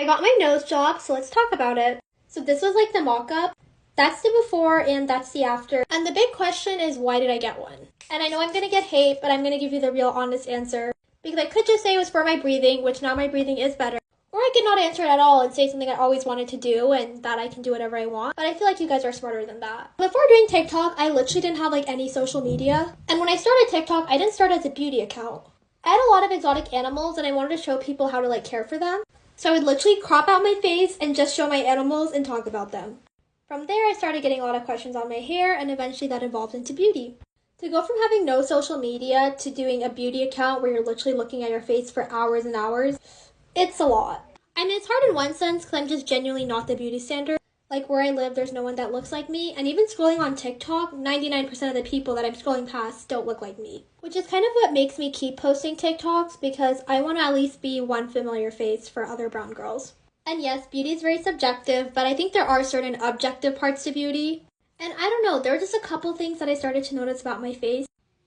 I got my nose job, so let's talk about it. So this was like the mock-up. That's the before and that's the after. And the big question is, why did I get one? And I know I'm gonna get hate, but I'm gonna give you the real honest answer. Because I could just say it was for my breathing, which now my breathing is better. Or I could not answer it at all and say something I always wanted to do and that I can do whatever I want. But I feel like you guys are smarter than that. Before doing TikTok, I literally didn't have like any social media. And when I started TikTok, I didn't start as a beauty account. I had a lot of exotic animals and I wanted to show people how to like care for them. So I would literally crop out my face and just show my animals and talk about them. From there, I started getting a lot of questions on my hair and eventually that evolved into beauty. To go from having no social media to doing a beauty account where you're literally looking at your face for hours and hours, it's a lot. I mean, it's hard in one sense because I'm just genuinely not the beauty standard. Like where I live, there's no one that looks like me. And even scrolling on TikTok, 99% of the people that I'm scrolling past don't look like me. Which is kind of what makes me keep posting TikToks because I want to at least be one familiar face for other brown girls. And yes, beauty is very subjective, but I think there are certain objective parts to beauty. And I don't know, there were just a couple things that I started to notice about my face.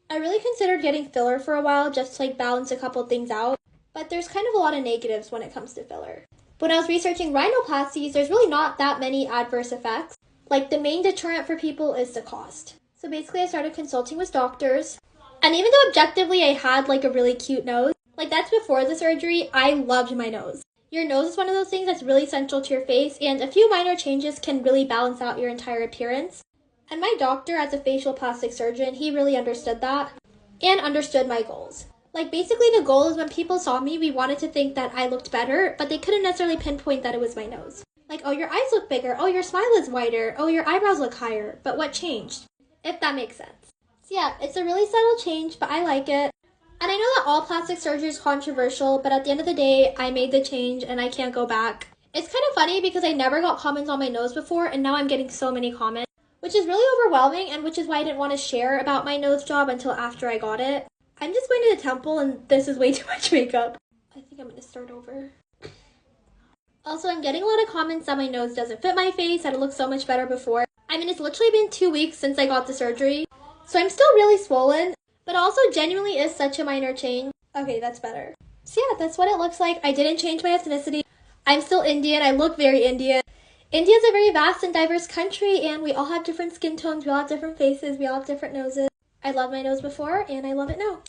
I really considered getting filler for a while just to like balance a couple things out. But there's kind of a lot of negatives when it comes to filler. When I was researching rhinoplasties, there's really not that many adverse effects. Like the main deterrent for people is the cost. So basically I started consulting with doctors. And even though objectively I had like a really cute nose, like that's before the surgery, I loved my nose. Your nose is one of those things that's really central to your face and a few minor changes can really balance out your entire appearance. And my doctor, as a facial plastic surgeon, he really understood that and understood my goals. Like basically the goal is when people saw me, we wanted to think that I looked better, but they couldn't necessarily pinpoint that it was my nose. Like, oh, your eyes look bigger, oh, your smile is wider, oh, your eyebrows look higher, but what changed? If that makes sense. So yeah, it's a really subtle change, but I like it. And I know that all plastic surgery is controversial, but at the end of the day, I made the change and I can't go back. It's kind of funny because I never got comments on my nose before, and now I'm getting so many comments, which is really overwhelming and which is why I didn't want to share about my nose job until after I got it. I'm just going to the temple and this is way too much makeup. I think I'm going to start over. Also, I'm getting a lot of comments that my nose doesn't fit my face, that it looks so much better before. I mean, it's literally been 2 weeks since I got the surgery, so I'm still really swollen, but also genuinely is such a minor change. Okay, that's better. So yeah, that's what it looks like. I didn't change my ethnicity. I'm still Indian. I look very Indian. India is a very vast and diverse country, and we all have different skin tones. We all have different faces. We all have different noses. I loved my nose before, and I love it now.